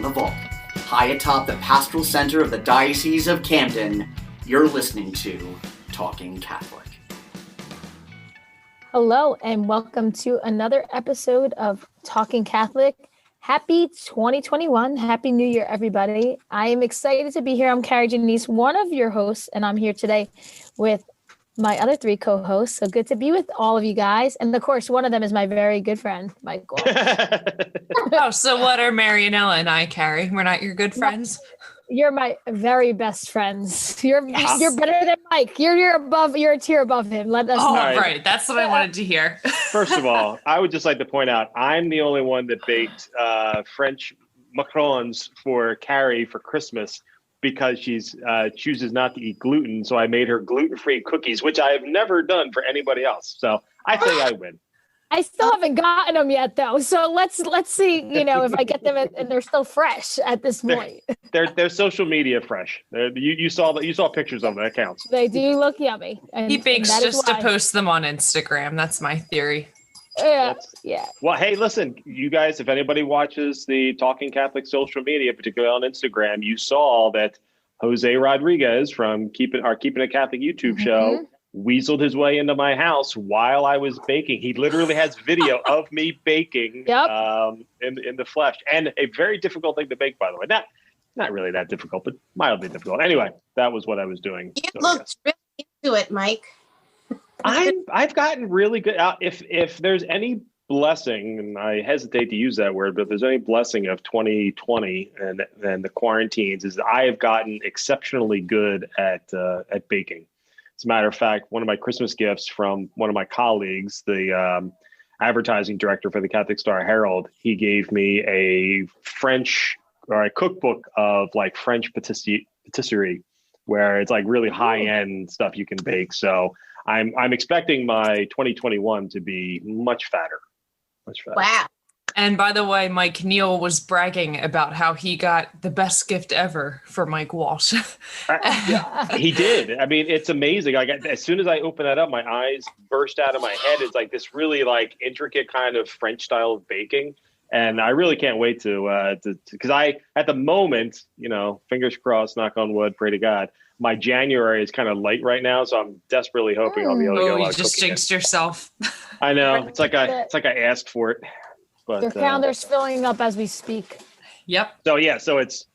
the vault, high atop the pastoral center of the Diocese of Camden, you're listening to Talking Catholic. Hello, and welcome to another episode of Talking Catholic. Happy 2021. Happy New Year, everybody. I am excited to be here. I'm Kari Janisse, one of your hosts, and I'm here today with my other three co-hosts. So good to be with all of you guys. And of course, one of them is my very good friend, Mike Walsh. Oh, so what are Marianela and I, Kari? We're not your good friends? You're my very best friends. You're better than Mike. You're a tier above him. Let us know. Right. That's what I wanted to hear. First of all, I would just like to point out, I'm the only one that baked French macarons for Kari for Christmas because she's chooses not to eat gluten. So I made her gluten-free cookies, which I have never done for anybody else. So I think I win. I still haven't gotten them yet, though. So let's see, if I get them and they're still fresh at this point. They're social media fresh. You saw pictures of them. That counts. They do look yummy. He bakes just to post them on Instagram. That's my theory. Yeah. Well, hey, listen, you guys, if anybody watches the Talking Catholic social media, particularly on Instagram, you saw that Jose Rodriguez from Keeping a Catholic YouTube show weaseled his way into my house while I was baking. He literally has video of me baking in the flesh. And a very difficult thing to bake, by the way. Not really that difficult, but mildly difficult. Anyway, that was what I was doing. You looked really into it, Mike. I've gotten really good. If there's any blessing, and I hesitate to use that word, but if there's any blessing of 2020 and the quarantines, is I have gotten exceptionally good at baking. As a matter of fact, one of my Christmas gifts from one of my colleagues, the advertising director for the Catholic Star Herald, he gave me a cookbook of like French patisserie, where it's like really high end stuff you can bake. So I'm expecting my 2021 to be much fatter. Wow. And by the way, Mike Neal was bragging about how he got the best gift ever for Mike Walsh. He did. I mean, it's amazing. As soon as I open that up, my eyes burst out of my head. It's like this really like intricate kind of French style of baking. And I really can't wait to because at the moment, fingers crossed, knock on wood, pray to God, my January is kind of light right now, so I'm desperately hoping I'll be able to get a lot of cooking. You just jinxed yourself. I know. It's like I asked for it. But your calendar's filling up as we speak. Yep. So it's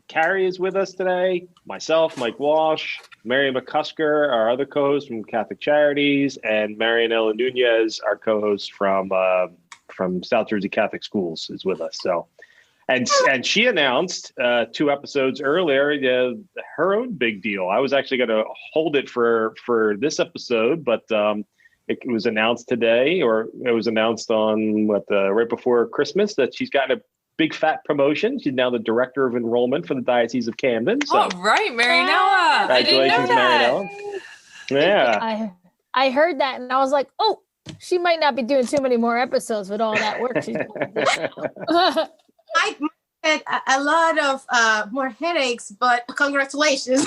Kari is with us today, myself, Mike Walsh, Mary McCusker, our other co-host from Catholic Charities, and Marianela Nunez, our co-host from South Jersey Catholic Schools, is with us. So, and she announced 2 episodes earlier her own big deal. I was actually going to hold it for this episode, but it was announced today, or it was announced on right before Christmas, that she's gotten a big fat promotion. She's now the director of enrollment for the Diocese of Camden. So, all right, Marianela. Congratulations, Marianela. Yeah. I heard that and I was like, oh, she might not be doing too many more episodes with all that work she's doing. I had a lot of more headaches, but congratulations.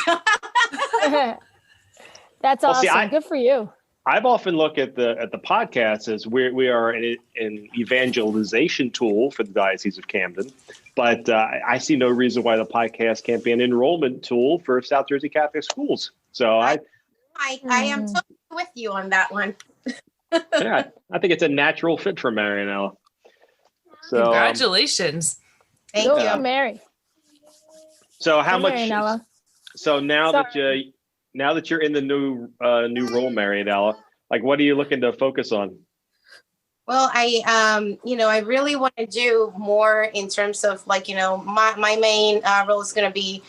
That's awesome. Good for you. I've often looked at the podcast as we are an evangelization tool for the Diocese of Camden, but I see no reason why the podcast can't be an enrollment tool for South Jersey Catholic Schools. So I am totally with you on that one. Yeah, I think it's a natural fit for Marianela. So congratulations. Thank you, Mary. So how much? Marianela. So now that you're in the new role, Marianela, like what are you looking to focus on? Well, I really want to do more in terms of my main role is going to be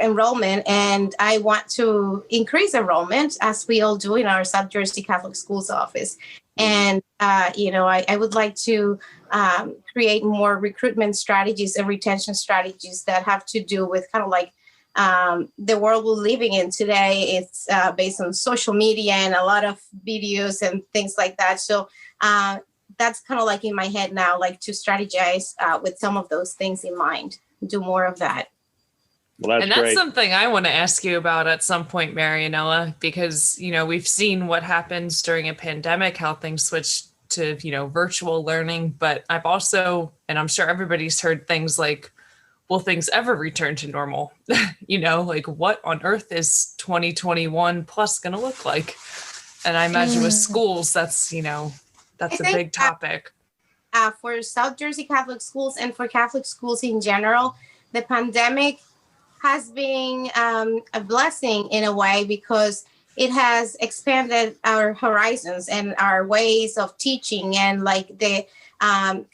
enrollment, and I want to increase enrollment as we all do in our South Jersey Catholic Schools office. And, I would like to create more recruitment strategies and retention strategies that have to do with kind of like the world we're living in today. It's based on social media and a lot of videos and things like that. So that's kind of like in my head now, like to strategize with some of those things in mind, do more of that. Well, that's great. Something I want to ask you about at some point, Marianela, because, we've seen what happens during a pandemic, how things switch to, virtual learning. But I've also, and I'm sure everybody's heard things like, will things ever return to normal? Like what on earth is 2021 plus going to look like? And I imagine with schools, that's a big topic. For South Jersey Catholic schools and for Catholic schools in general, the pandemic has been a blessing in a way because it has expanded our horizons and our ways of teaching and like the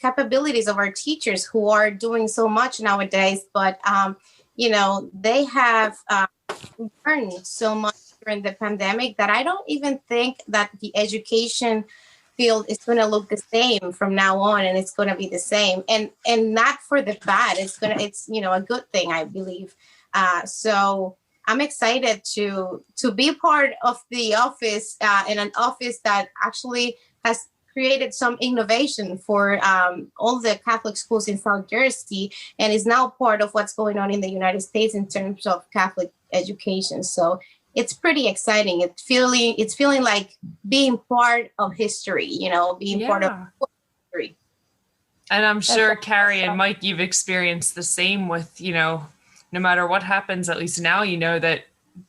capabilities of our teachers who are doing so much nowadays. But, they have learned so much during the pandemic that I don't even think that the education field is going to look the same from now on, and it's going to be the same and not for the bad. It's a good thing, I believe. So I'm excited to be part of the office in an office that actually has created some innovation for all the Catholic schools in South Jersey and is now part of what's going on in the United States in terms of Catholic education. So it's pretty exciting. It's feeling like being part of history, being part of history. And I'm sure Kari and Mike, you've experienced the same with, no matter what happens, at least now that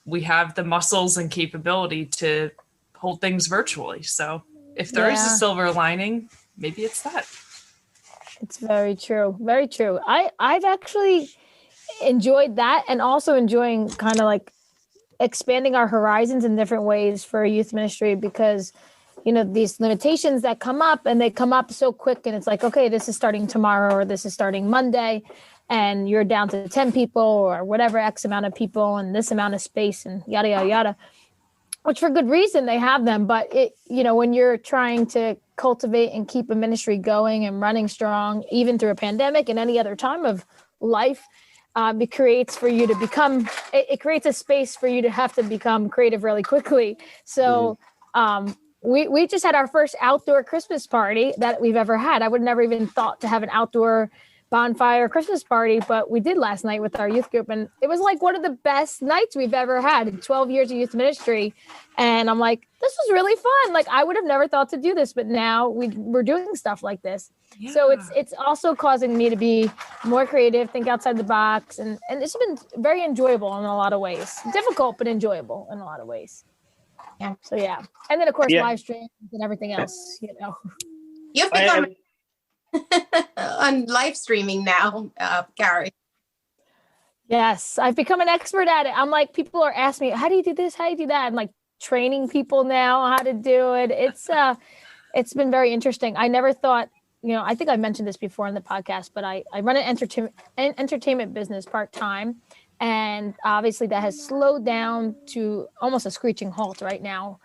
we have the muscles and capability to hold things virtually. So if there is a silver lining, maybe it's that. It's very true. Very true. I've actually enjoyed that and also enjoying kind of like expanding our horizons in different ways for youth ministry because, these limitations that come up and they come up so quick and it's like, okay, this is starting tomorrow or this is starting Monday and you're down to 10 people or whatever X amount of people and this amount of space and yada, yada, yada, which for good reason they have them. But when you're trying to cultivate and keep a ministry going and running strong, even through a pandemic and any other time of life, it creates a space for you to have to become creative really quickly. So we just had our first outdoor Christmas party that we've ever had. I would never even thought to have an outdoor bonfire Christmas party, but we did last night with our youth group. And it was like one of the best nights we've ever had in 12 years of youth ministry. And I'm like, this was really fun. Like I would have never thought to do this, but now we're doing stuff like this. Yeah. So it's also causing me to be more creative, think outside the box. And it's been very enjoyable in a lot of ways. Difficult, but enjoyable in a lot of ways. Yeah. So yeah. And then of course, live streams and everything else, You've become on live streaming now, Kari. Yes, I've become an expert at it. I'm like, people are asking me, how do you do this? How do you do that? I'm like training people now how to do it. It's been very interesting. I never thought, I think I mentioned this before in the podcast, but I run an entertainment business part-time. And obviously that has slowed down to almost a screeching halt right now.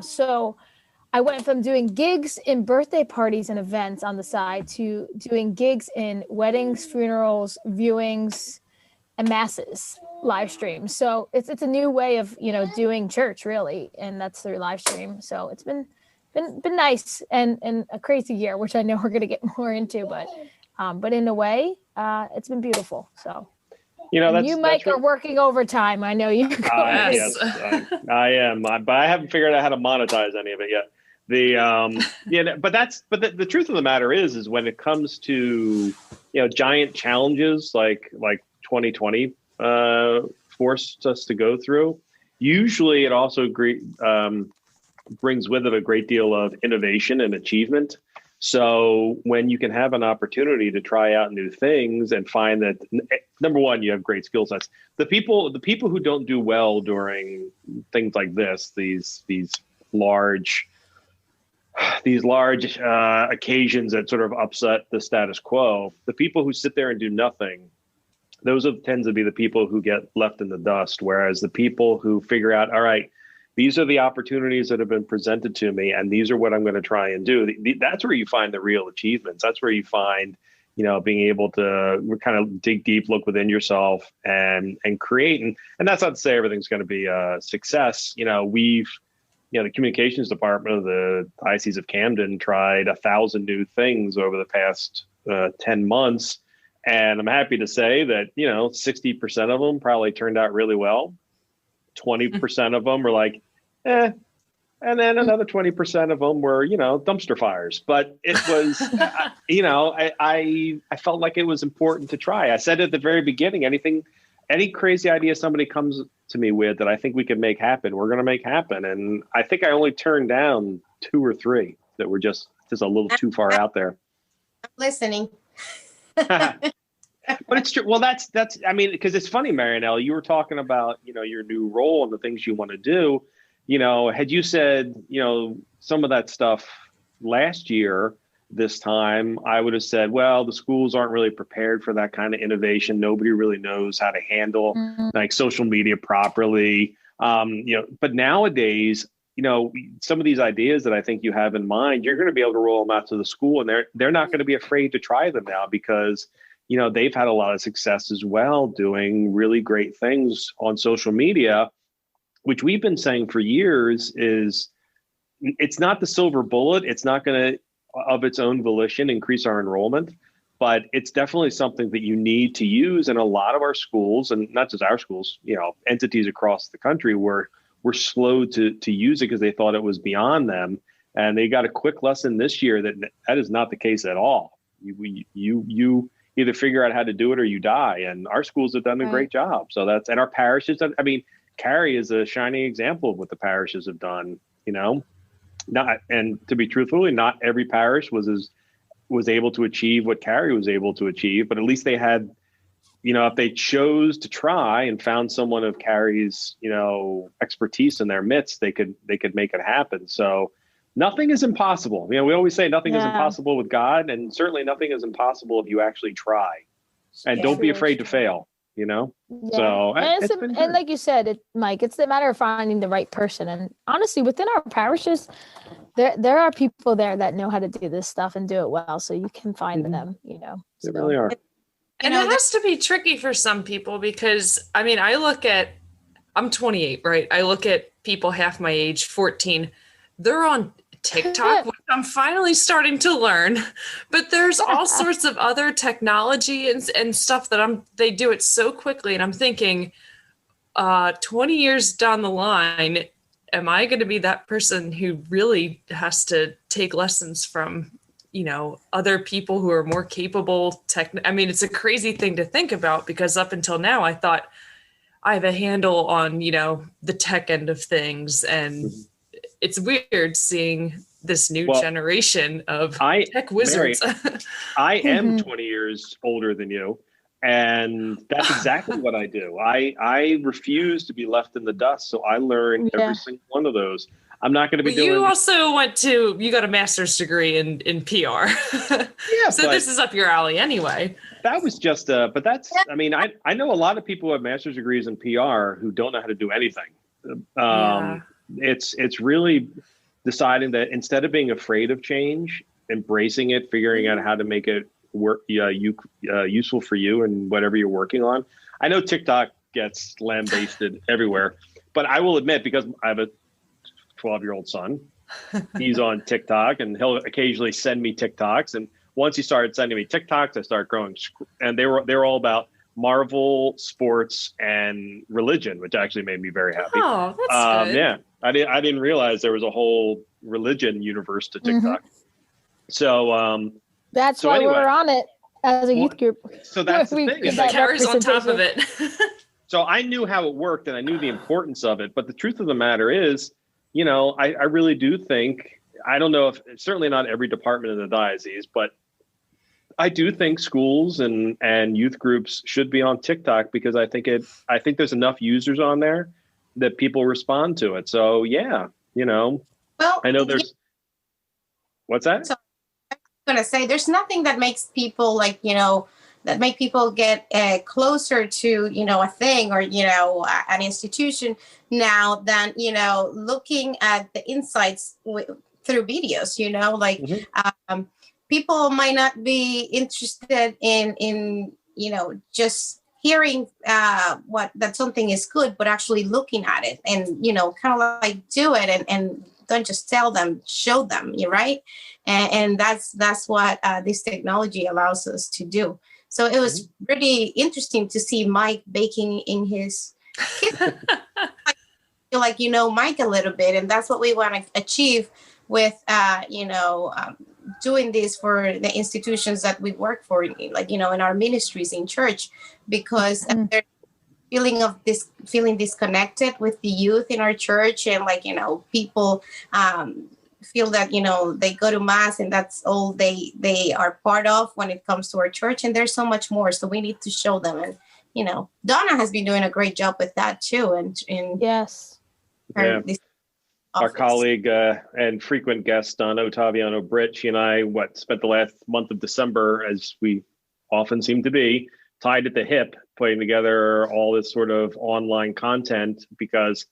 So I went from doing gigs in birthday parties and events on the side to doing gigs in weddings, funerals, viewings, and masses, live stream. So it's a new way of, doing church really. And that's through live stream. So it's been nice and a crazy year, which I know we're going to get more into, but in a way, it's been beautiful. So. Mike, are working overtime. I know you. Yes, I am. But I haven't figured out how to monetize any of it yet. But the truth of the matter is when it comes to giant challenges like 2020 forced us to go through. Usually, it also brings with it a great deal of innovation and achievement. So when you can have an opportunity to try out new things and find that, number one, you have great skill sets. The people who don't do well during things like this, these large occasions that sort of upset the status quo, the people who sit there and do nothing, those tend to be the people who get left in the dust. Whereas the people who figure out, all right, these are the opportunities that have been presented to me, and these are what I'm going to try and do. That's where you find the real achievements. That's where you find, being able to kind of dig deep, look within yourself, and create. And that's not to say everything's going to be a success. The communications department of the Diocese of Camden tried 1,000 new things over the past 10 months, and I'm happy to say that 60% of them probably turned out really well. 20% of them were like, And then another 20% of them were, dumpster fires. But it was, I felt like it was important to try. I said at the very beginning, any crazy idea somebody comes to me with that I think we can make happen, we're going to make happen. And I think I only turned down 2 or 3 that were just a little too far out there. I'm listening. But it's true. Well, that's, because it's funny, Marianela, you were talking about, your new role and the things you want to do. Had you said, some of that stuff last year, this time, I would have said, well, the schools aren't really prepared for that kind of innovation. Nobody really knows how to handle like social media properly. But nowadays, some of these ideas that I think you have in mind, you're going to be able to roll them out to the school, and they're not going to be afraid to try them now because, they've had a lot of success as well doing really great things on social media, which we've been saying for years is it's not the silver bullet. It's not going to, of its own volition, increase our enrollment, but it's definitely something that you need to use. And a lot of our schools, and not just our schools, entities across the country were slow to use it because they thought it was beyond them. And they got a quick lesson this year that is not the case at all. You either figure out how to do it or you die. And our schools have done a great job. So and our parishes done, Kari is a shining example of what the parishes have done, and to be truthfully, not every parish was able to achieve what Kari was able to achieve, but at least they had, if they chose to try and found someone of Kari's, expertise in their midst, they could make it happen. So nothing is impossible. We always say nothing is impossible with God, and certainly nothing is impossible if you actually try. And don't be afraid to fail. So and like you said, Mike, it's a matter of finding the right person. And honestly, within our parishes, there are people there that know how to do this stuff and do it well. So you can find them. They really are. And it has to be tricky for some people because I'm 28, right? I look at people half my age, 14. They're on TikTok, which I'm finally starting to learn, but there's all sorts of other technology and stuff that they do it so quickly. And I'm thinking, 20 years down the line, am I going to be that person who really has to take lessons from, other people who are more capable it's a crazy thing to think about because up until now, I thought I have a handle on, the tech end of things. And it's weird seeing this new generation of tech wizards. Mary, I am 20 years older than you, and that's exactly what I do. I refuse to be left in the dust, so I learn every single one of those. I'm not going to be doing... You also you got a master's degree in PR. Yeah, so this is up your alley anyway. That was just but that's, I know a lot of people who have master's degrees in PR who don't know how to do anything. It's really deciding that instead of being afraid of change, embracing it, figuring out how to make it work, useful for you and whatever you're working on. I know TikTok gets lambasted everywhere, but I will admit, because I have a 12-year-old son, he's on TikTok and he'll occasionally send me TikToks. And once he started sending me TikToks, I started growing, and they were all about Marvel, sports, and religion, which actually made me very happy. Oh, that's good. Yeah, I didn't realize there was a whole religion universe to TikTok. So that's why we're on it as a youth group. So that's the thing. Kari's on top of it. So I knew how it worked and I knew the importance of it. But the truth of the matter is, I really do think, I don't know if, certainly not every department in the diocese, but I do think schools and youth groups should be on TikTok because I think there's enough users on there that people respond to it. So well, I know there's, what's that? So I'm going to say there's nothing that makes people that make people get closer to, a thing or, an institution now than, looking at the insights through videos, people might not be interested in just hearing that something is good, but actually looking at it and, kind of like do it and don't just tell them, show them, you're right. And that's what this technology allows us to do. So it was pretty interesting to see Mike baking in his kitchen. feel like you know Mike a little bit, and that's what we want to achieve with doing this for the institutions that we work for, like in our ministries in church, because they're feeling disconnected with the youth in our church, and people feel that they go to mass and that's all they are part of when it comes to our church, and there's so much more, so we need to show them. And Donna has been doing a great job with that too, and yes, our colleague and frequent guest Donna Ottaviano Britt, she and I spent the last month of December, as we often seem to be, tied at the hip, putting together all this sort of online content, because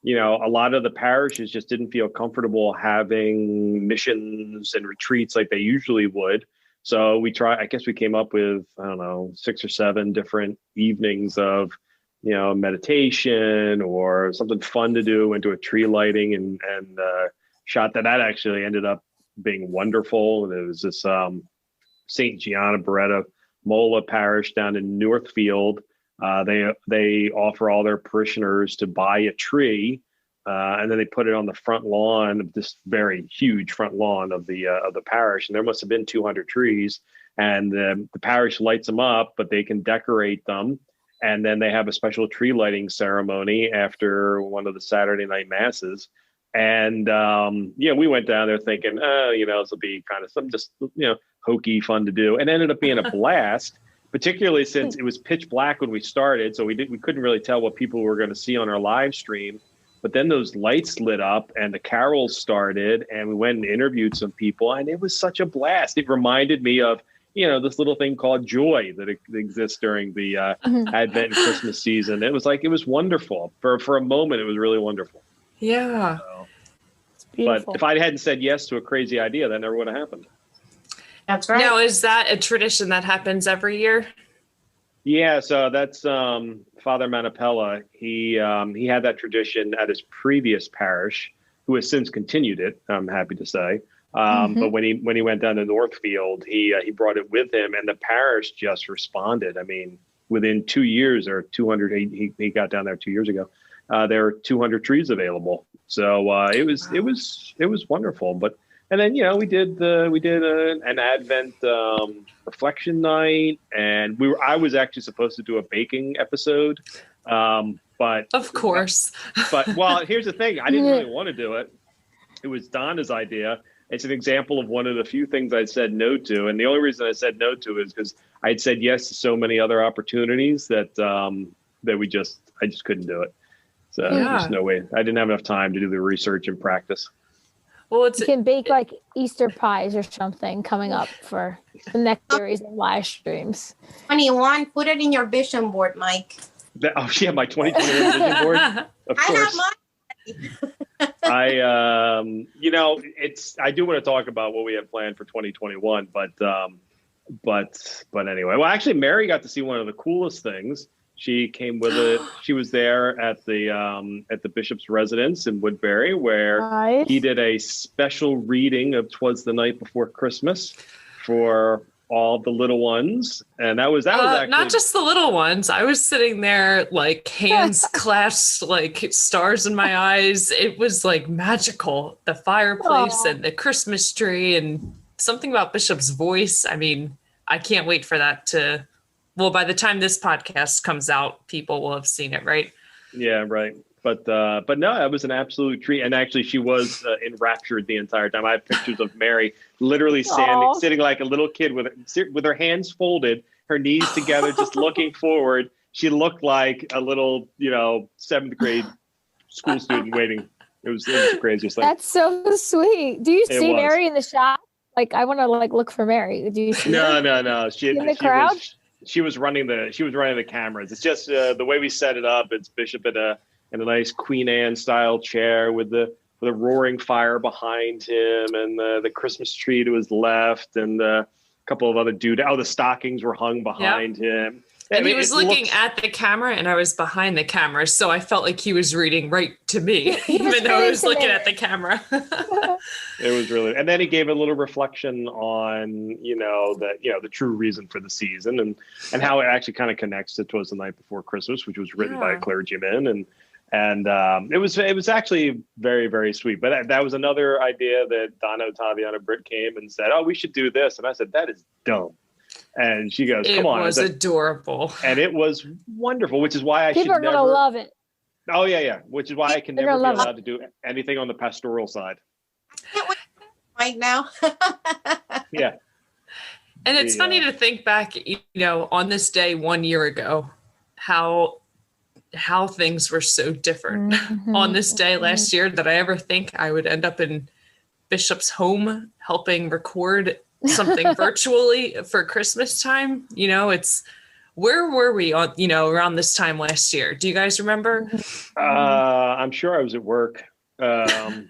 a lot of the parishes just didn't feel comfortable having missions and retreats like they usually would. So we came up with, 6 or 7 different evenings of, meditation or something fun to do, went to a tree lighting and shot that. That actually ended up being wonderful. There was this St. Gianna Beretta Mola parish down in Northfield. They offer all their parishioners to buy a tree, and then they put it on the front lawn of this very huge front lawn of the parish. And there must have been 200 trees, and the parish lights them up, but they can decorate them. And then they have a special tree lighting ceremony after one of the Saturday night masses. And we went down there thinking, this will be kind of some just hokey fun to do, and ended up being a blast. Particularly since it was pitch black when we started, so we couldn't really tell what people were going to see on our live stream. But then those lights lit up and the carols started, and we went and interviewed some people, and it was such a blast. It reminded me of this little thing called joy that exists during the Advent and Christmas season. It was wonderful. For a moment, it was really wonderful. Yeah. But if I hadn't said yes to a crazy idea, that never would have happened. That's right. Now, is that a tradition that happens every year? Yeah, so that's Father Manapella. He had that tradition at his previous parish, who has since continued it, I'm happy to say. But when he went down to Northfield, he brought it with him, and the parish just responded. I mean, within 2 years or 200, he got down there 2 years ago. There were 200 trees available, so it was wonderful. And then we did an Advent reflection night, and I was actually supposed to do a baking episode, but of course. But here's the thing: I didn't really want to do it. It was Donna's idea. It's an example of one of the few things I said no to, and the only reason I said no to is because I had said yes to so many other opportunities that I just couldn't do it. So there's no way. I didn't have enough time to do the research and practice. Well, you can bake like Easter pies or something coming up for the next series of live streams. 21, put it in your vision board, Mike. My 2021 vision board. Of course. I have mine. I do want to talk about what we have planned for 2021, but anyway. Well, actually, Mary got to see one of the coolest things. She came with it. She was there at the bishop's residence in Woodbury, where he did a special reading of "'Twas the Night Before Christmas" for all the little ones, and that was actually not just the little ones. I was sitting there like hands clasped, like stars in my eyes. It was like magical. The fireplace and the Christmas tree, and something about Bishop's voice. I mean, I can't wait for that to. Well, by the time this podcast comes out, people will have seen it, right? Yeah, right. But no, it was an absolute treat. And actually, she was enraptured the entire time. I have pictures of Mary literally sitting like a little kid with her hands folded, her knees together, just looking forward. She looked like a little, 7th grade school student waiting. It was the craziest thing. That's so sweet. Do you see Mary in the shot? Like, I want to look for Mary. Do you see No. in the crowd? She was running the cameras. It's just the way we set it up. It's Bishop in a nice Queen Anne style chair with a roaring fire behind him, and the Christmas tree to his left, and a couple of other dudes. Oh, the stockings were hung behind him. And he was looking at the camera, and I was behind the camera, so I felt like he was reading right to me, even though I was looking at the camera. It was really, and then he gave a little reflection on, the true reason for the season, and how it actually kind of connects to "'Twas the Night Before Christmas," which was written by a clergyman, And it was actually very, very sweet. But that was another idea that Donna Ottaviana Britt came and said, "Oh, we should do this." And I said, "That is dumb." And she goes, "Come on." It was adorable. And it was wonderful, which is why People are going to love it. Oh, yeah. Which is why I can never be allowed to do anything on the pastoral side. Right now. Yeah. And it's funny to think back, on this day 1 year ago, how things were so different on this day last year that I ever think I would end up in Bishop's home helping record something virtually for Christmas time. Where were we on, around this time last year? Do you guys remember? I'm sure I was at work. What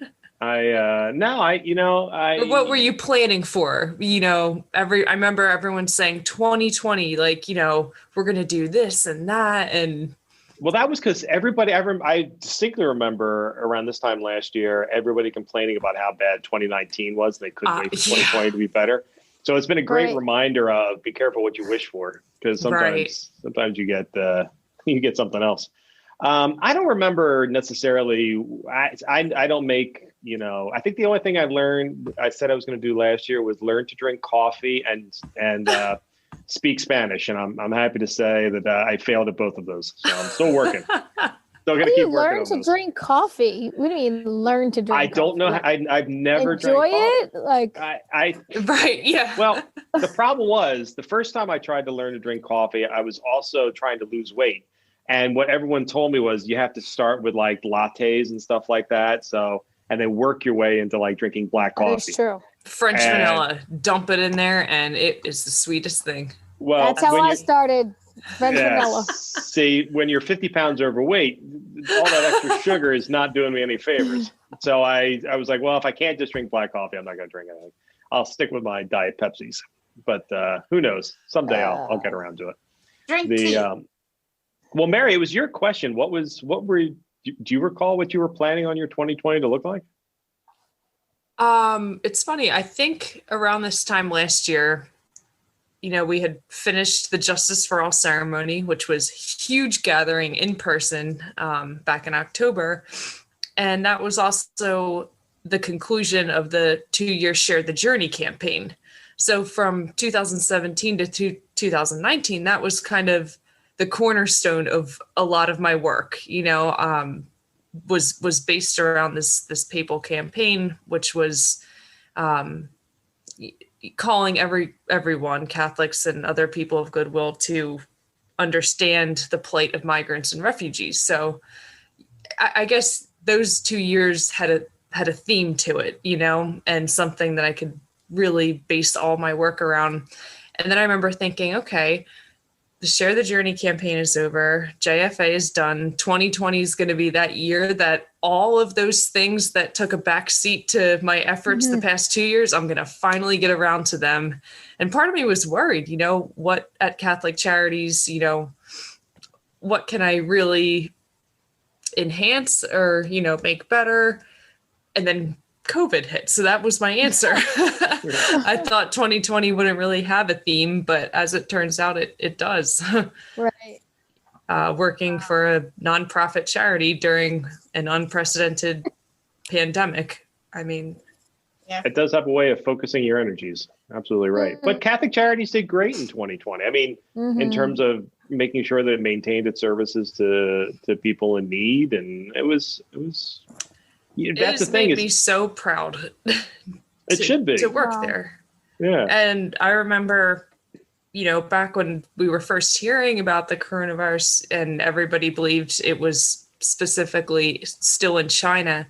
were you planning for? I remember everyone saying 2020, we're going to do this and that. And well, that was because everybody, I distinctly remember around this time last year, everybody complaining about how bad 2019 was. They couldn't wait for 2020 to be better. So it's been a great reminder of be careful what you wish for, because sometimes you get something else. I don't remember necessarily. I don't make, I think the only thing I said I was going to do last year was learn to drink coffee and speak Spanish. And I'm happy to say that I failed at both of those. So I'm still working. Still going to keep working on those. Learn to drink coffee. What do you mean learn to drink I don't know. I've never enjoy drank it. coffee. Right. Yeah. Well, the problem was the first time I tried to learn to drink coffee, I was also trying to lose weight. And what everyone told me was you have to start with like lattes and stuff like that. So, and then work your way into like drinking black coffee. That's true. French vanilla, dump it in there, and it is the sweetest thing. Well, that's how I started. French vanilla. See, when you're 50 pounds overweight, all that extra sugar is not doing me any favors. So I was like, well, if I can't just drink black coffee, I'm not going to drink anything. I'll stick with my Diet Pepsis. But who knows? Someday I'll get around to it. Drink tea. Well, Mary, it was your question. Do you recall what you were planning on your 2020 to look like? It's funny. I think around this time last year, we had finished the Justice for All ceremony, which was a huge gathering in person back in October. And that was also the conclusion of the 2-year Share the Journey campaign. So from 2017 to 2019, that was kind of the cornerstone of a lot of my work, was based around this papal campaign, which was calling everyone, Catholics and other people of goodwill, to understand the plight of migrants and refugees. So I guess those 2 years had a theme to it, and something that I could really base all my work around. And then I remember thinking, okay, the Share the Journey campaign is over. JFA is done. 2020 is going to be that year that all of those things that took a backseat to my efforts the past 2 years, I'm going to finally get around to them. And part of me was worried, what at Catholic Charities, what can I really enhance or, make better? And then COVID hit. So that was my answer. I thought 2020 wouldn't really have a theme, but as it turns out, it does. Right. Working for a nonprofit charity during an unprecedented pandemic. I mean, it does have a way of focusing your energies. Absolutely right. But Catholic Charities did great in 2020. I mean, in terms of making sure that it maintained its services to people in need. And it was that's the thing. Made me so proud. It should be to work there. Yeah. And I remember, back when we were first hearing about the coronavirus and everybody believed it was specifically still in China,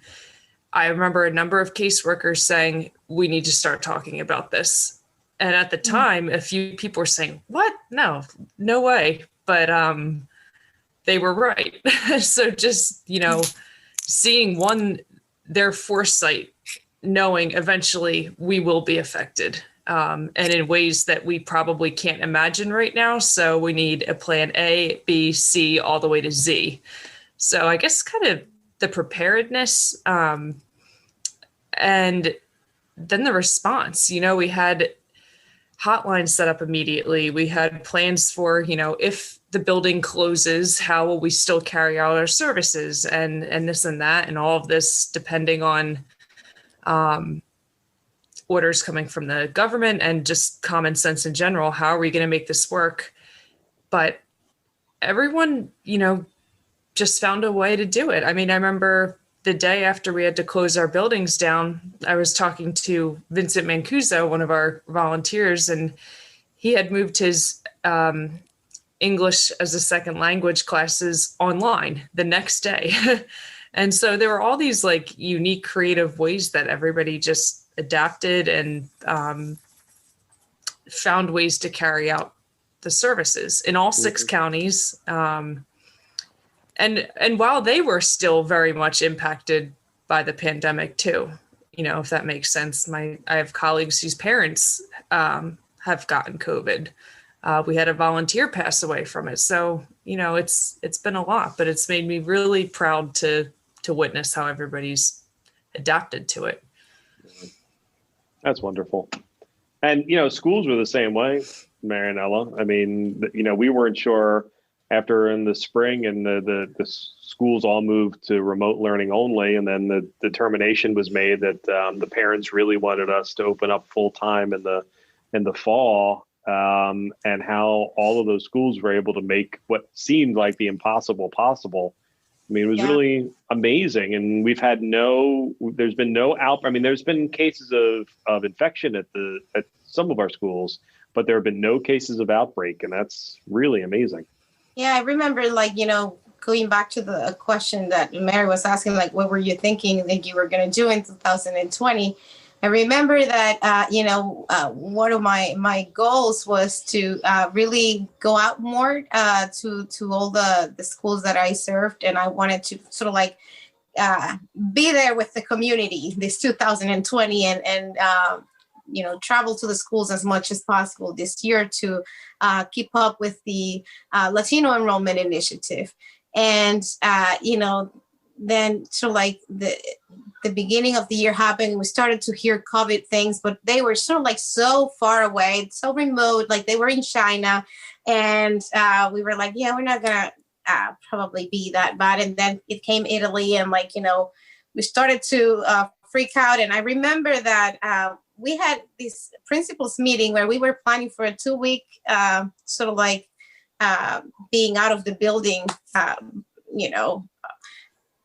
I remember a number of caseworkers saying, we need to start talking about this. And at the time, a few people were saying, what? No way. But they were right. So just, seeing their foresight, knowing eventually we will be affected, and in ways that we probably can't imagine right now. So we need a plan A, B, C, all the way to Z. So I guess kind of the preparedness, and then the response. We had hotlines set up immediately. We had plans for, if the building closes, how will we still carry out our services and this and that, and all of this depending on orders coming from the government and just common sense in general. How are we going to make this work? But everyone, just found a way to do it. I mean, I remember the day after we had to close our buildings down, I was talking to Vincent Mancuso, one of our volunteers, and he had moved his English as a second language classes online the next day. And so there were all these like unique creative ways that everybody just adapted and found ways to carry out the services in all 6 counties. And while they were still very much impacted by the pandemic too, if that makes sense. I have colleagues whose parents have gotten COVID. We had a volunteer pass away from it. So, it's been a lot, but it's made me really proud to witness how everybody's adapted to it. That's wonderful. And, schools were the same way, Marianela. I mean, we weren't sure after in the spring and the schools all moved to remote learning only. And then the determination was made that the parents really wanted us to open up full time in the fall. And how all of those schools were able to make what seemed like the impossible possible. I mean, it was really amazing. And we've had there's been no outbreak. I mean, there's been cases of infection at some of our schools, but there have been no cases of outbreak. And that's really amazing. Yeah, I remember going back to the question that Mary was asking, like, what were you thinking that you were going to do in 2020? I remember that, one of my goals was to really go out more to all the schools that I served. And I wanted to sort of like be there with the community this 2020 and travel to the schools as much as possible this year to keep up with the Latino Enrollment Initiative. And, then sort of like the beginning of the year happened, we started to hear COVID things, but they were sort of like so far away, so remote, like they were in China. And we were like, we're not going to probably be that bad. And then it came Italy and we started to freak out. And I remember that we had this principals meeting where we were planning for a 2-week sort of like being out of the building,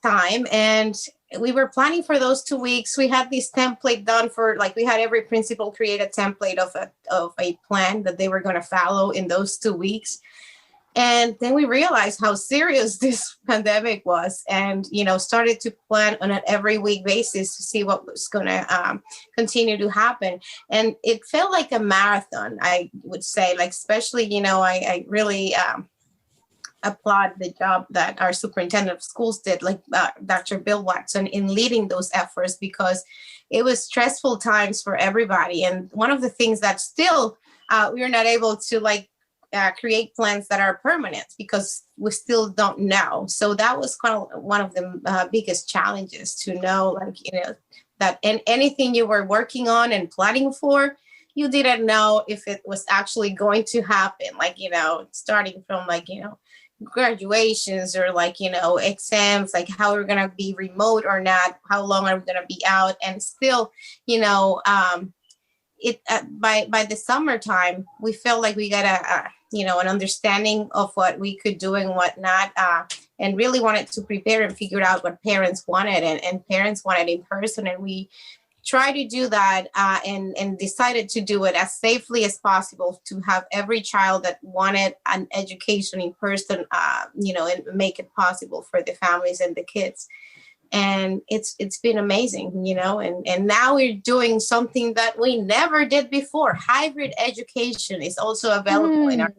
time. And we were planning for those 2 weeks. We had this template done we had every principal create a template of a plan that they were going to follow in those 2 weeks. And then we realized how serious this pandemic was and, started to plan on an every week basis to see what was going to continue to happen. And it felt like a marathon, I would say, especially, I really applaud the job that our superintendent of schools did, Dr. Bill Watson, in leading those efforts, because it was stressful times for everybody. And one of the things that still we are not able to create plans that are permanent because we still don't know. So that was kind of one of the biggest challenges to know, that anything you were working on and planning for, you didn't know if it was actually going to happen, starting from graduations or exams, how we're going to be remote or not, how long are we going to be out. And still, by the summertime, we felt like we got an understanding of what we could do and what not, and really wanted to prepare and figure out what parents wanted, and parents wanted in person. And we tried to do that and decided to do it as safely as possible to have every child that wanted an education in person, and make it possible for the families and the kids. And it's been amazing, and now we're doing something that we never did before. Hybrid education is also available in our.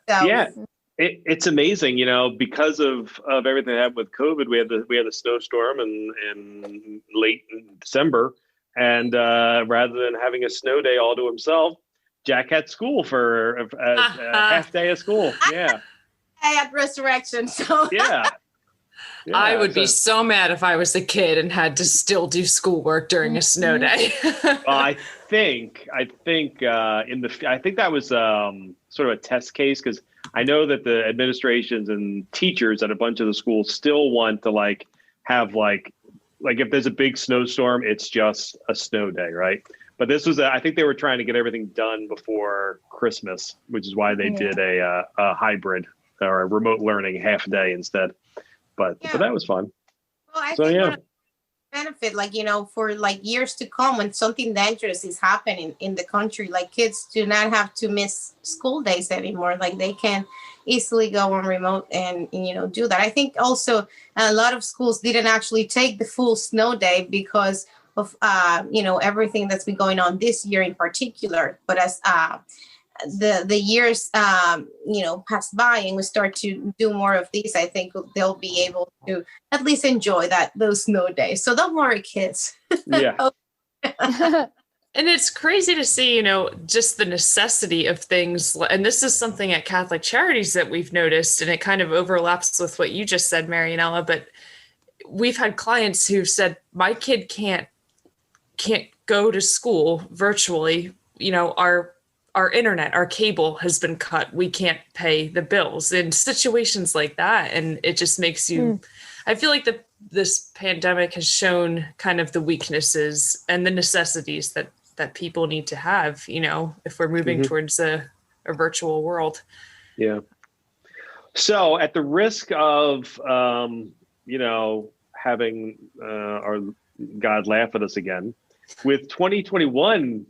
So, yeah, it's amazing, because of everything that happened with COVID. We had the snowstorm in late December, and rather than having a snow day all to himself, Jack had school for a half day of school. Yeah, I had resurrection, so yeah. Yeah, I would be so mad if I was a kid and had to still do schoolwork during a snow day. I think that was sort of a test case, because I know that the administrations and teachers at a bunch of the schools still want to like have like if there's a big snowstorm, it's just a snow day, right? But this was, I think they were trying to get everything done before Christmas, which is why they did a hybrid or a remote learning half a day instead. But that was fun. Well, I think one of the benefit, like, you know, for like years to come when something dangerous is happening in the country, like kids do not have to miss school days anymore. Like they can easily go on remote and you know, do that. I think also a lot of schools didn't actually take the full snow day because of, you know, everything that's been going on this year in particular. But as the years, you know, pass by and we start to do more of these, I think they'll be able to at least enjoy those snow days. So don't worry, kids. Yeah. And it's crazy to see, you know, just the necessity of things. And this is something at Catholic Charities that we've noticed, and it kind of overlaps with what you just said, Marianela, but we've had clients who've said, my kid can't go to school virtually. You know, our internet, our cable has been cut. We can't pay the bills in situations like that. And it just makes you, I feel like this pandemic has shown kind of the weaknesses and the necessities that people need to have, you know, if we're moving towards a virtual world. Yeah. So at the risk of, you know, having our God laugh at us again, with 2021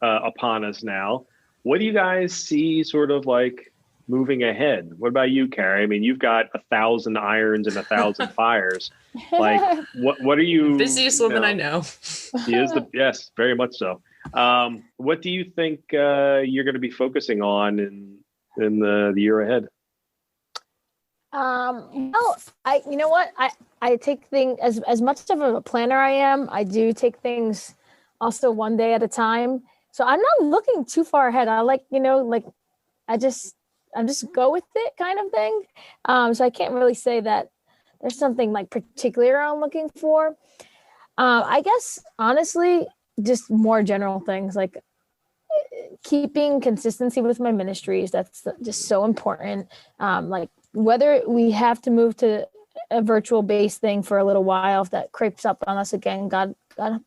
upon us now, what do you guys see sort of like moving ahead? What about you, Kari? I mean, you've got 1,000 irons and 1,000 fires. Like, what are you? Busiest woman I know. She is yes, very much so. What do you think you're going to be focusing on in the year ahead? Well, you know what? I take things as much of a planner I am. I do take things also one day at a time. So I'm not looking too far ahead. I like, you know, like I'm just go with it kind of thing. So I can't really say that there's something like particular I'm looking for. I guess honestly, just more general things like keeping consistency with my ministries. That's just so important. Like whether we have to move to a virtual based thing for a little while, if that creeps up on us again, God,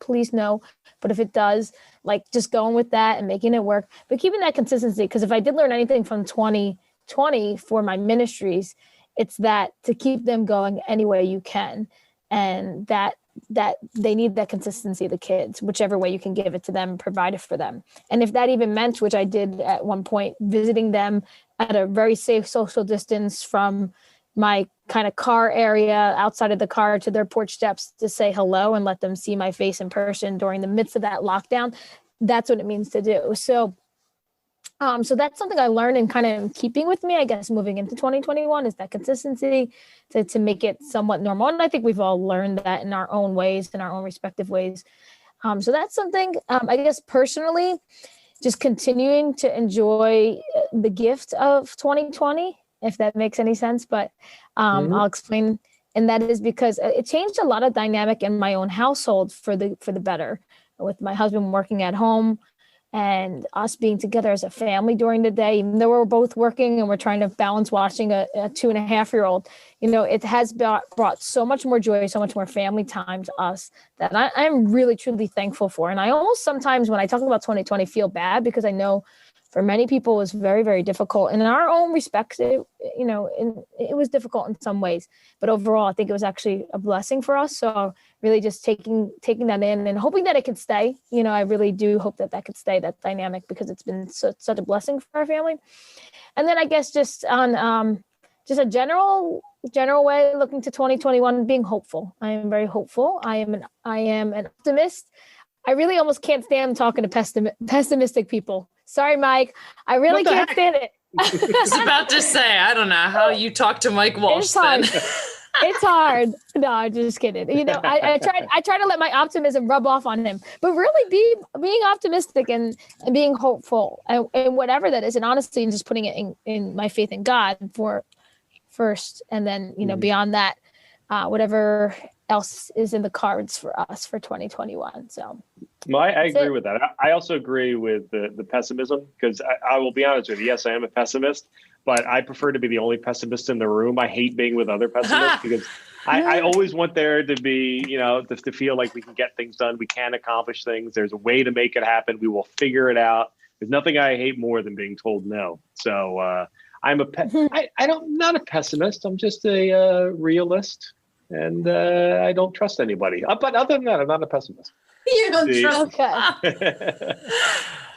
please no. But if it does, like just going with that and making it work, but keeping that consistency. Because if I did learn anything from 2020 for my ministries, it's that to keep them going any way you can. And that they need that consistency, the kids, whichever way you can give it to them, provide it for them. And if that even meant, which I did at one point, visiting them at a very safe social distance from my kind of car area outside of the car to their porch steps to say hello and let them see my face in person during the midst of that lockdown, that's what it means to do. So that's something I learned and kind of keeping with me, I guess, moving into 2021 is that consistency to make it somewhat normal. And I think we've all learned that in our own ways, in our own respective ways. So that's something, I guess, personally, just continuing to enjoy the gift of 2020, if that makes any sense. But I'll explain. And that is because it changed a lot of dynamic in my own household for the better, with my husband working at home and us being together as a family during the day, even though we're both working and we're trying to balance watching a 2.5-year-old, you know, it has brought so much more joy, so much more family time to us that I'm really, truly thankful for. And I almost sometimes when I talk about 2020 feel bad because I know for many people it was very, very difficult. And in our own respects, it was difficult in some ways, but overall, I think it was actually a blessing for us. So really just taking that in and hoping that it could stay. You know, I really do hope that could stay, that dynamic, because it's been such a blessing for our family. And then I guess just on just a general way, looking to 2021, being hopeful. I am very hopeful. I am an optimist. I really almost can't stand talking to pessimistic people. Sorry, Mike. I really can't stand it. I was about to say, I don't know how you talk to Mike Walsh then. It's hard. No, I'm just kidding. You know, I try to let my optimism rub off on him, but really being optimistic and being hopeful and whatever that is. And honestly, just putting it in my faith in God for first. And then, you know, beyond that, whatever else is in the cards for us for 2021. So. Well, I agree with that. I also agree with the pessimism, because I will be honest with you. Yes, I am a pessimist, but I prefer to be the only pessimist in the room. I hate being with other pessimists because I always want there to be, to feel like we can get things done. We can accomplish things. There's a way to make it happen. We will figure it out. There's nothing I hate more than being told no. So I'm not a pessimist. I'm just a realist, and I don't trust anybody. But other than that, I'm not a pessimist. You don't trust. Okay.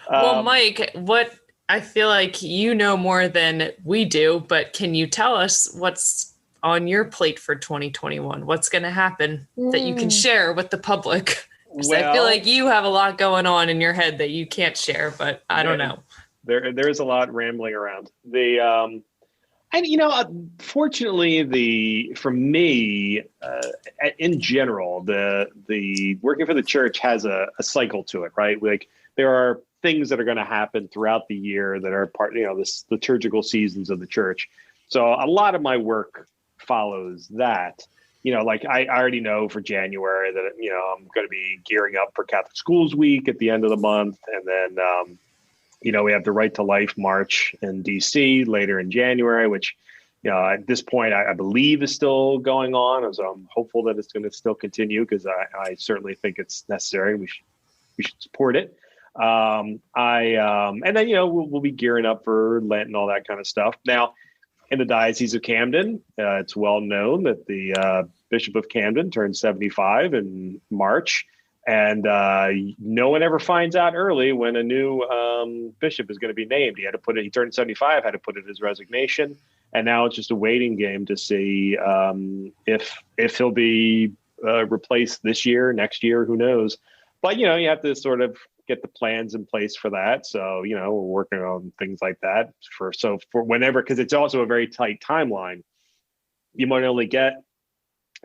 Well, Mike, what I feel like you know more than we do, but can you tell us what's on your plate for 2021? What's going to happen that you can share with the public? I feel like you have a lot going on in your head that you can't share, but I don't know. There is a lot rambling around. Fortunately, for me, in general, the working for the church has a cycle to it, right? Like there are things that are going to happen throughout the year that are part, this liturgical seasons of the church. So a lot of my work follows that. Like I already know for January that, I'm going to be gearing up for Catholic Schools Week at the end of the month. And then, we have the Right to Life March in DC later in January, which, at this point, I believe is still going on. So I'm hopeful that it's going to still continue because I certainly think it's necessary. We should support it. And then, we'll be gearing up for Lent and all that kind of stuff. Now, in the Diocese of Camden, it's well known that the Bishop of Camden turned 75 in March, and no one ever finds out early when a new bishop is going to be named. He turned 75, had to put in his resignation, and now it's just a waiting game to see if he'll be replaced this year, next year, who knows. But, you have to sort of get the plans in place for that. So, we're working on things like that for whenever, because it's also a very tight timeline. You might only get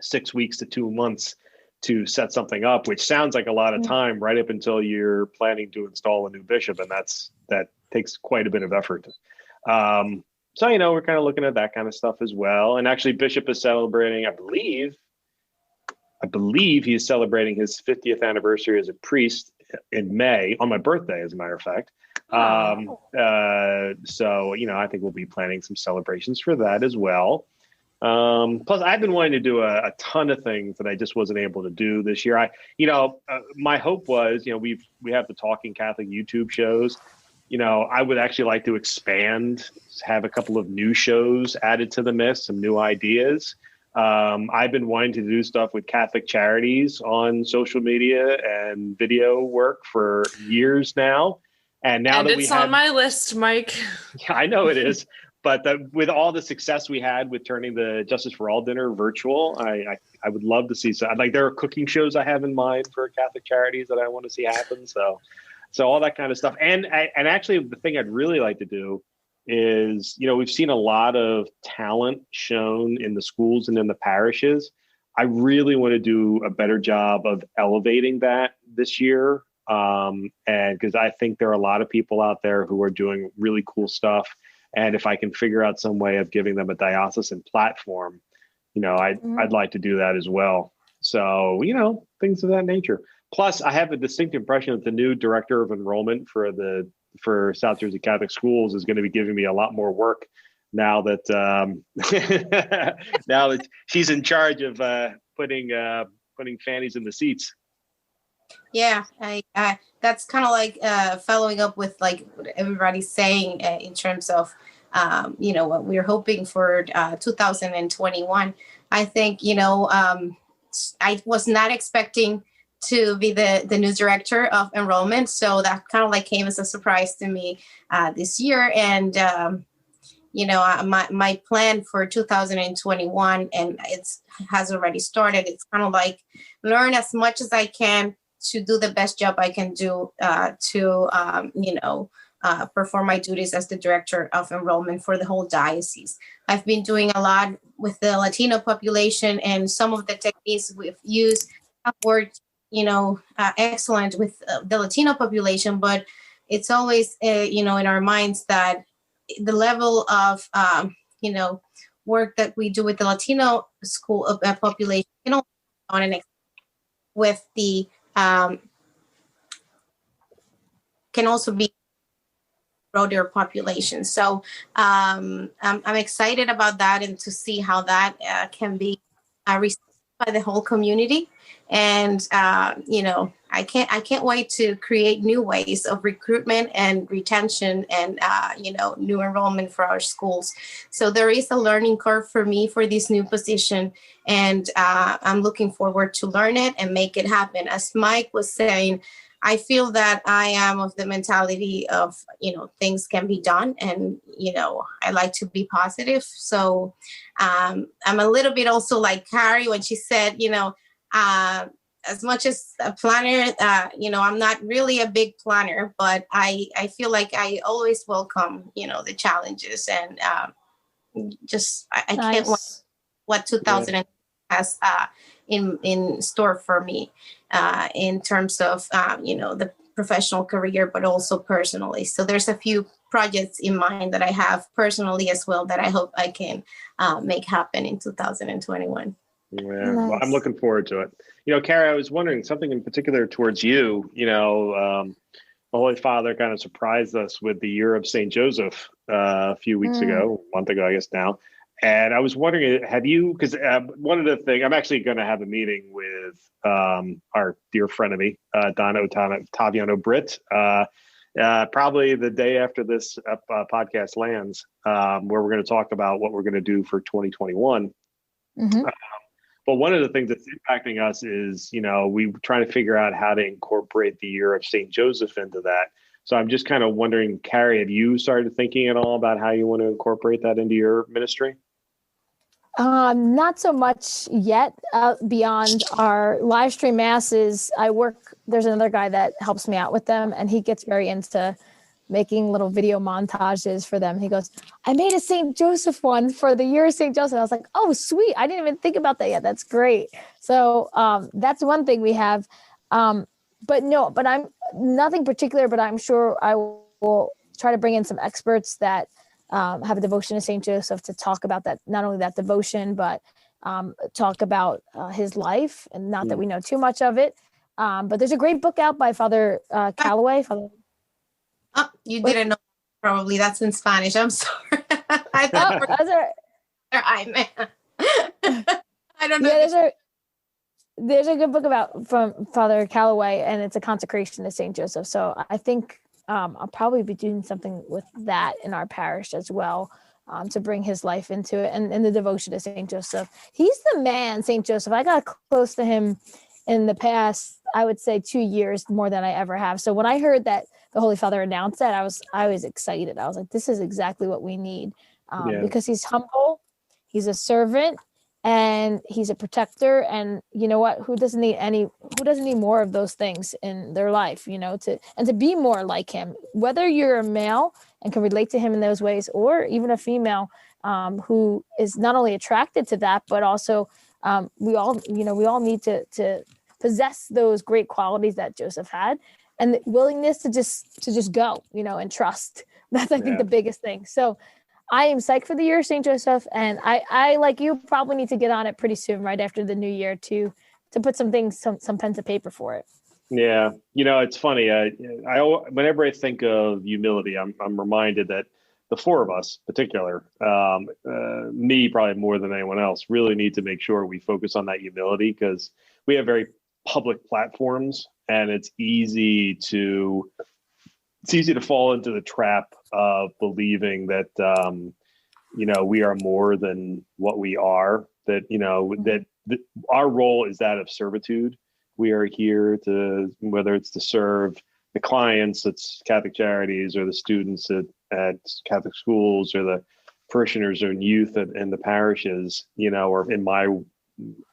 6 weeks to 2 months to set something up, which sounds like a lot of time right up until you're planning to install a new bishop. And that takes quite a bit of effort. So, we're kind of looking at that kind of stuff as well. And actually Bishop is celebrating, I believe he is celebrating his 50th anniversary as a priest in May, on my birthday, as a matter of fact. So, I think we'll be planning some celebrations for that as well. Plus, I've been wanting to do a ton of things that I just wasn't able to do this year. My hope was, we have the Talking Catholic YouTube shows. I would actually like to expand, have a couple of new shows added to the mix, some new ideas. I've been wanting to do stuff with Catholic Charities on social media and video work for years now. And now that it's on my list, Mike. Yeah, I know it is. But with all the success we had with turning the Justice for All dinner virtual, I would love to see some. Like there are cooking shows I have in mind for Catholic Charities that I want to see happen. So all that kind of stuff. And actually, the thing I'd really like to do is, we've seen a lot of talent shown in the schools and in the parishes. I really want to do a better job of elevating that this year. And because I think there are a lot of people out there who are doing really cool stuff. And if I can figure out some way of giving them a diocesan platform, I'd like to do that as well. So, things of that nature. Plus, I have a distinct impression that the new director of enrollment for South Jersey Catholic Schools is going to be giving me a lot more work now that she's in charge of putting fannies in the seats. Yeah, I that's kind of like following up with like what everybody's saying in terms of what we're hoping for 2021. I think I was not expecting to be the new director of enrollment, so that kind of like came as a surprise to me this year. And my plan for 2021, and has already started. It's kind of like learn as much as I can to do the best job I can do to perform my duties as the director of enrollment for the whole diocese. I've been doing a lot with the Latino population, and some of the techniques we've used have worked excellent with the Latino population, but it's always, in our minds that the level of, work that we do with the Latino school population can only on an with the, can also be grow their population. So I'm excited about that and to see how that can be received by the whole community. And I can't wait to create new ways of recruitment and retention and new enrollment for our schools. So there is a learning curve for me for this new position, and I'm looking forward to learn it and make it happen. As Mike was saying, I feel that I am of the mentality of, things can be done, and, I like to be positive. So I'm a little bit also like Kari when she said, as much as a planner, I'm not really a big planner, but I feel like I always welcome, the challenges, and I can't wait what 2000 has in store for me in terms of, the professional career, but also personally. So there's a few projects in mind that I have personally as well that I hope I can make happen in 2021. Yeah, Nice. well, I'm looking forward to it. Kari, I was wondering something in particular towards you. The Holy Father kind of surprised us with the year of St. Joseph a few weeks ago, a month ago, I guess now. And I was wondering, have you, because one of the things, I'm actually going to have a meeting with our dear frenemy, Donna Ottaviano Britt, probably the day after this podcast lands, where we're going to talk about what we're going to do for 2021. Mm-hmm. But one of the things that's impacting us is, we trying to figure out how to incorporate the year of St. Joseph into that. So I'm just kind of wondering, Kari, have you started thinking at all about how you want to incorporate that into your ministry? Not so much yet. Beyond our live stream masses, there's another guy that helps me out with them, and he gets very into making little video montages for them. He goes, I made a St. Joseph one for the year of St. Joseph. I was like, oh, sweet. I didn't even think about that yet. That's great. So that's one thing we have. But I'm nothing particular, but I'm sure I will try to bring in some experts that have a devotion to St. Joseph to talk about that, not only that devotion, but talk about his life, and not that we know too much of it. But there's a great book out by Father Calloway. Oh, you didn't know. Probably that's in Spanish. I'm sorry. I thought I don't know. Yeah, there's a good book from Father Calloway, and it's a consecration to St. Joseph. So I think I'll probably be doing something with that in our parish as well, to bring his life into it, and the devotion to St. Joseph. He's the man, St. Joseph. I got close to him in the past, I would say 2 years more than I ever have. So when I heard that the Holy Father announced that, I was excited. I was like, this is exactly what we need, because he's humble, he's a servant, and he's a protector. And you know what? Who doesn't need more of those things in their life? To be more like him. Whether you're a male and can relate to him in those ways, or even a female who is not only attracted to that, but also we all need to possess those great qualities that Joseph had, and the willingness to just go, and trust. That's, I think, the biggest thing. So I am psyched for the year of St. Joseph, and I like you probably need to get on it pretty soon, right after the new year, to put some pen to paper for it. Yeah. It's funny. I whenever I think of humility, I'm reminded that the four of us, particular, me probably more than anyone else, really need to make sure we focus on that humility, because we have very public platforms, and it's easy to fall into the trap of believing that we are more than what we are, that our role is that of servitude. We are here to, whether it's to serve the clients at Catholic Charities, or the students at Catholic schools, or the parishioners or youth in the parishes, or in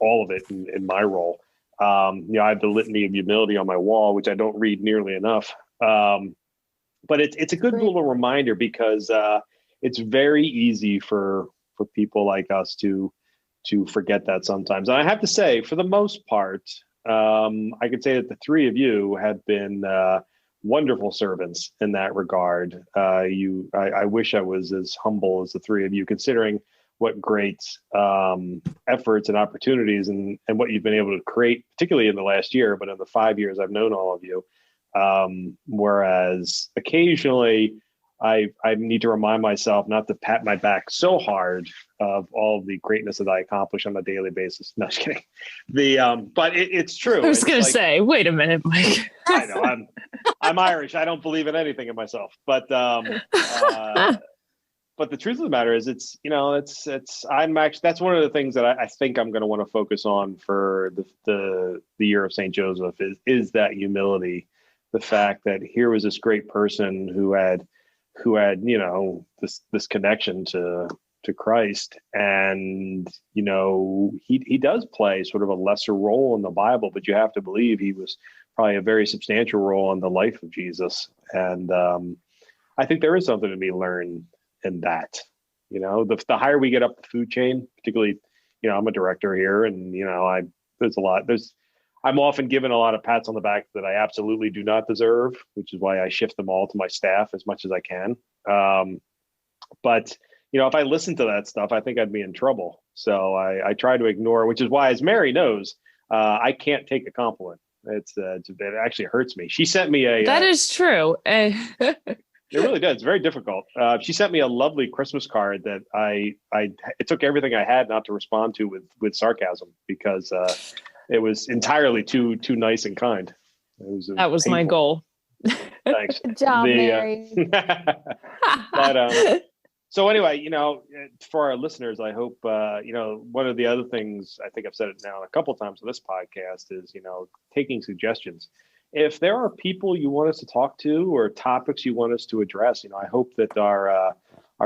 all of it in my role. I have the litany of humility on my wall, which I don't read nearly enough. But it's a good little reminder, because it's very easy for people like us to forget that sometimes. And I have to say, for the most part, I could say that the three of you have been wonderful servants in that regard. I wish I was as humble as the three of you, considering what great efforts and opportunities and what you've been able to create, particularly in the last year, but in the 5 years I've known all of you. Whereas occasionally I need to remind myself not to pat my back so hard of all the greatness that I accomplish on a daily basis. No, just kidding. But it's true. I was going to say, wait a minute, Mike. I know I'm Irish. I don't believe in anything in myself, but the truth of the matter is that's one of the things that I think I'm going to want to focus on for the year of St. Joseph is that humility. The fact that here was this great person who had this connection to Christ, and he does play sort of a lesser role in the Bible, but you have to believe he was probably a very substantial role in the life of Jesus. And I think there is something to be learned in that. The higher we get up the food chain, particularly, I'm a director here, and I'm often given a lot of pats on the back that I absolutely do not deserve, which is why I shift them all to my staff as much as I can. But if I listen to that stuff, I think I'd be in trouble. So I try to ignore, which is why, as Mary knows, I can't take a compliment. It actually hurts me. She sent me that is true. It really does. It's very difficult. She sent me a lovely Christmas card that it took everything I had not to respond to with sarcasm, because it was entirely too nice and kind. That was my goal. Thanks. Good job, Mary. But so anyway, for our listeners, I hope one of the other things, I think I've said it now a couple of times on this podcast, is taking suggestions. If there are people you want us to talk to or topics you want us to address, I hope that our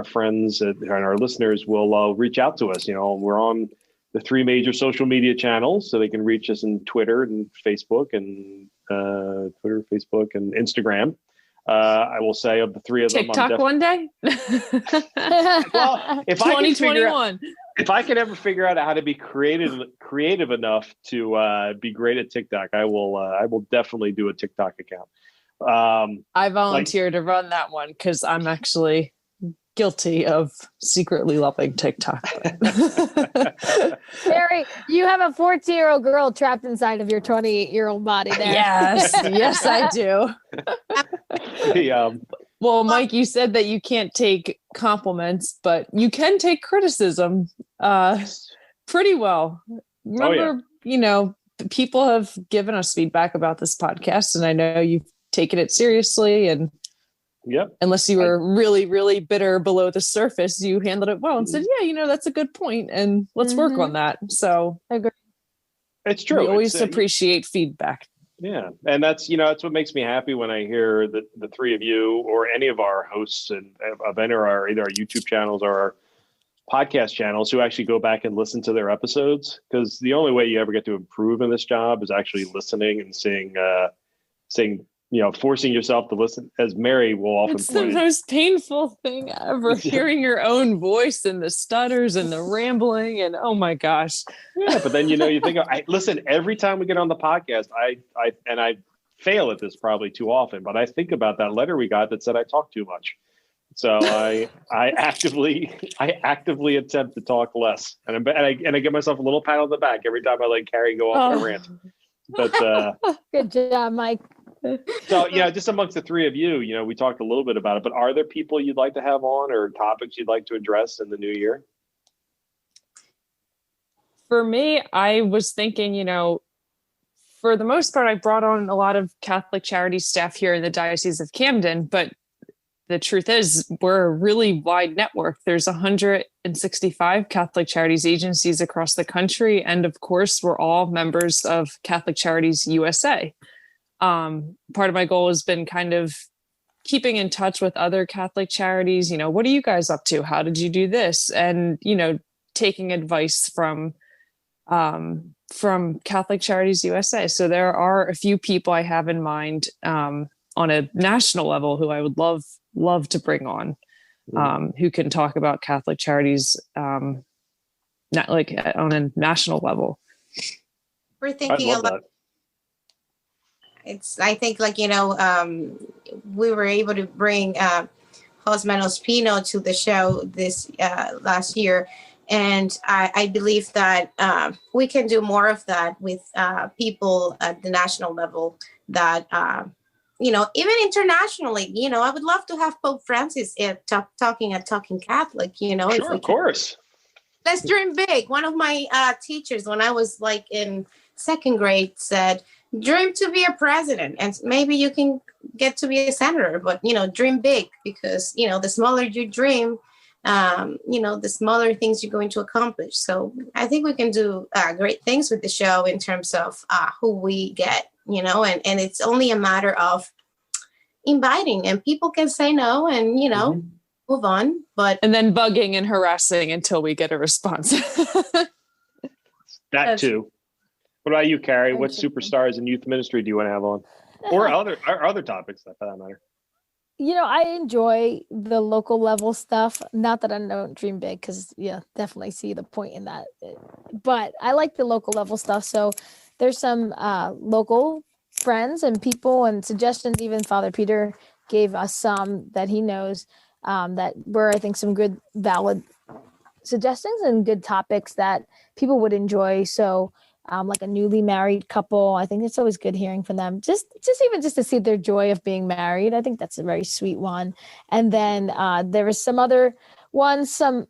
friends and our listeners will reach out to us. We're on the 3 major social media channels, so they can reach us in Twitter and Facebook and Instagram. I will say, of the 3 of them, TikTok one day. Well, if 2021, if I can ever figure out how to be creative enough to be great at TikTok, I will definitely do a TikTok account. I volunteer to run that one because I'm actually guilty of secretly loving TikTok. Mary, you have a 14-year-old girl trapped inside of your 28-year-old body there. Yes, I do. Well, Mike, you said that you can't take compliments, but you can take criticism pretty well. Remember, people have given us feedback about this podcast, and I know you've taken it seriously, and yep. Unless you were really, really bitter below the surface, you handled it well and said, yeah, that's a good point, and let's work on that. So I agree. It's true. We always appreciate feedback. Yeah. And that's what makes me happy when I hear the 3 of you or any of our hosts of either our YouTube channels or our podcast channels who actually go back and listen to their episodes, because the only way you ever get to improve in this job is actually listening and saying, forcing yourself to listen, as Mary will often It's the most painful thing ever, hearing your own voice and the stutters and the rambling, and oh my gosh. Yeah, but then you think, listen, every time we get on the podcast, I fail at this probably too often, but I think about that letter we got that said I talk too much. So I actively attempt to talk less, and I give myself a little pat on the back every time I let Kari go off on a rant. But good job, Mike. So just amongst the 3 of you, we talked a little bit about it, but are there people you'd like to have on or topics you'd like to address in the new year? For me, I was thinking, for the most part, I brought on a lot of Catholic Charities staff here in the Diocese of Camden, but the truth is we're a really wide network. There's 165 Catholic Charities agencies across the country. And of course, we're all members of Catholic Charities USA. Part of my goal has been kind of keeping in touch with other Catholic charities. What are you guys up to? How did you do this? And, taking advice from Catholic Charities USA. So there are a few people I have in mind on a national level who I would love to bring on, who can talk about Catholic charities, not like on a national level. We're thinking a lot. I think we were able to bring Josman Ospino to the show this last year. And I believe that we can do more of that with people at the national level that even internationally, I would love to have Pope Francis talking at Talking Catholic, Sure, if we of course. Let's dream big. One of my teachers, when I was like in second grade, said, dream to be a president, and maybe you can get to be a senator, but, dream big, because, the smaller you dream, the smaller things you're going to accomplish. So I think we can do great things with the show in terms of who we get, and it's only a matter of inviting, and people can say no and, move on. And then bugging and harassing until we get a response. That too. What about you, Kari? What superstars in youth ministry do you want to have on? Or other topics for that matter? I enjoy the local level stuff. Not that I don't dream big, because definitely see the point in that. But I like the local level stuff. So there's some local friends and people and suggestions. Even Father Peter gave us some that he knows that were, I think, some good, valid suggestions and good topics that people would enjoy. So like a newly married couple, I think it's always good hearing from them. Just to see their joy of being married. I think that's a very sweet one. And then there was some other ones, some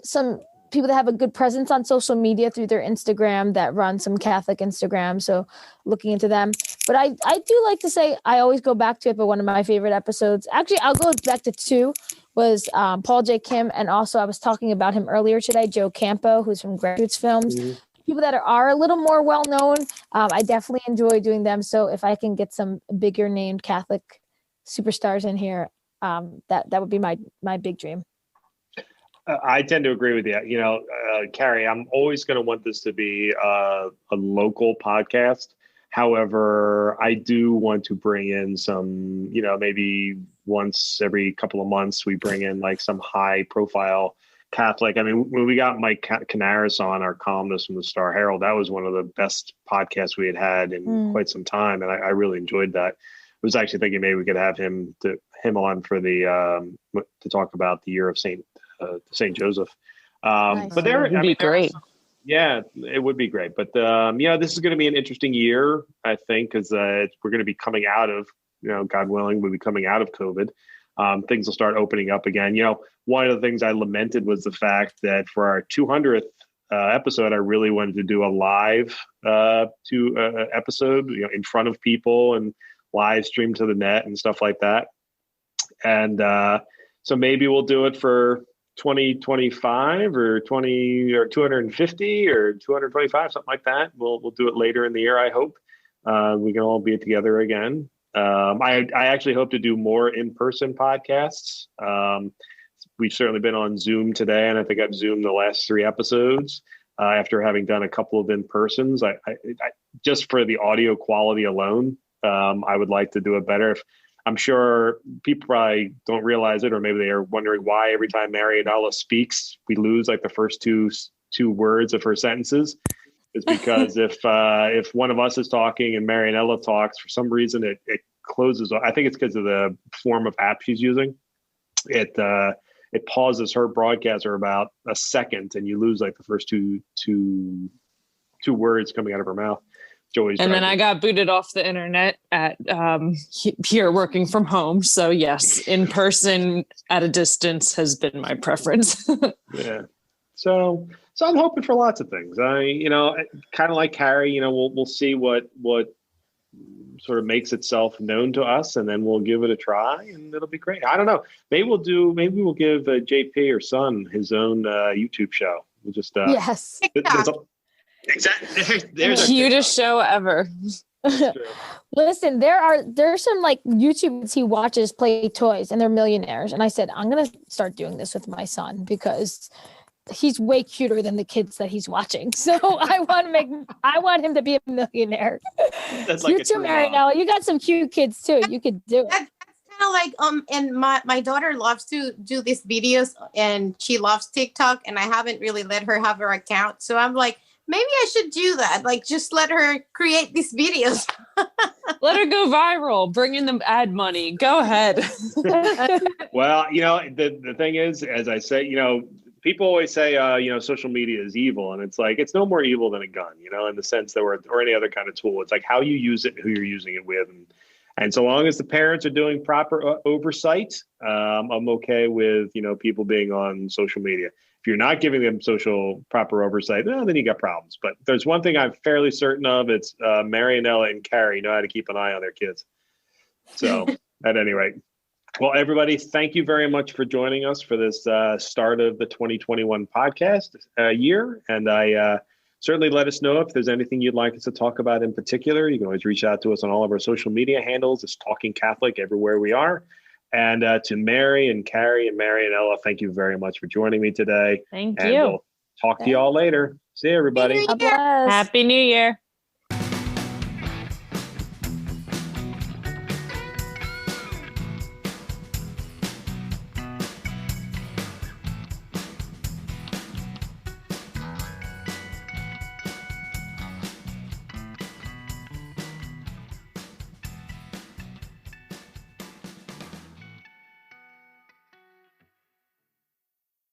people that have a good presence on social media through their Instagram, that run some Catholic Instagram. So looking into them. But I do like to say, I always go back to it, but one of my favorite episodes, actually, I'll go back to two, was Paul J. Kim. And also I was talking about him earlier today, Joe Campo, who's from Grassroots Films. Mm-hmm. People that are a little more well-known, I definitely enjoy doing them. So if I can get some bigger named Catholic superstars in here, that would be my big dream. I tend to agree with you. Kari, I'm always going to want this to be a local podcast. However, I do want to bring in some, maybe once every couple of months, we bring in like some high profile Catholic. I mean, when we got Mike Canaris on, our columnist from the Star Herald, that was one of the best podcasts we had in quite some time. And I really enjoyed that. I was actually thinking maybe we could have him on for to talk about the year of Saint Joseph. Nice. But there would be great. Yeah, it would be great. But this is going to be an interesting year, I think, because we're going to be coming out of, God willing, we'll be coming out of COVID. Things will start opening up again. One of the things I lamented was the fact that for our 200th episode, I really wanted to do a live episode, in front of people and live stream to the net and stuff like that. And so maybe we'll do it for 2025 or 20 or 250 or 225, something like that. We'll do it later in the year, I hope. We can all be together again. I actually hope to do more in-person podcasts. We've certainly been on Zoom today, and I think I've Zoomed the last 3 episodes after having done a couple of in-persons. I just for the audio quality alone, I would like to do it better. I'm sure people probably don't realize it, or maybe they are wondering why every time Marianela speaks, we lose like the first two words of her sentences. It's because if one of us is talking and Marianela talks, for some reason it closes. I think it's because of the form of app she's using. It pauses her broadcast for about a second, and you lose like the first two words coming out of her mouth. And then I got booted off the internet at here working from home. So yes, in person at a distance has been my preference. Yeah. So I'm hoping for lots of things. Kind of like Kari, we'll see what sort of makes itself known to us, and then we'll give it a try, and it'll be great. I don't know. Maybe we'll give JP or Son his own YouTube show. We'll just yes. Exactly. There's cutest show ever. Listen, there's some like YouTubers he watches play toys, and they're millionaires. And I said, I'm gonna start doing this with my son because he's way cuter than the kids that he's watching. So I want him to be a millionaire. That's you too, Marianela. You got some cute kids too. You could do it. That's kind of like and my daughter loves to do these videos, and she loves TikTok, and I haven't really let her have her account. So I'm like, maybe I should do that. Like, just let her create these videos. Let her go viral. Bring in the ad money. Go ahead. Well, the thing is, as I say, people always say, social media is evil. And it's like, it's no more evil than a gun, in the sense that or any other kind of tool. It's like how you use it and who you're using it with. And so long as the parents are doing proper oversight, I'm okay with, people being on social media. If you're not giving them proper oversight, well, then you got problems. But there's one thing I'm fairly certain of. It's Marianela and Kari know how to keep an eye on their kids. So at any rate, well, everybody, thank you very much for joining us for this start of the 2021 podcast year. And certainly let us know if there's anything you'd like us to talk about in particular. You can always reach out to us on all of our social media handles. It's Talking Catholic everywhere we are. And to Mary and Kari and Marianela, thank you very much for joining me today. Thank and you. We'll talk to you all later. See you, everybody. God bless. Happy New Year.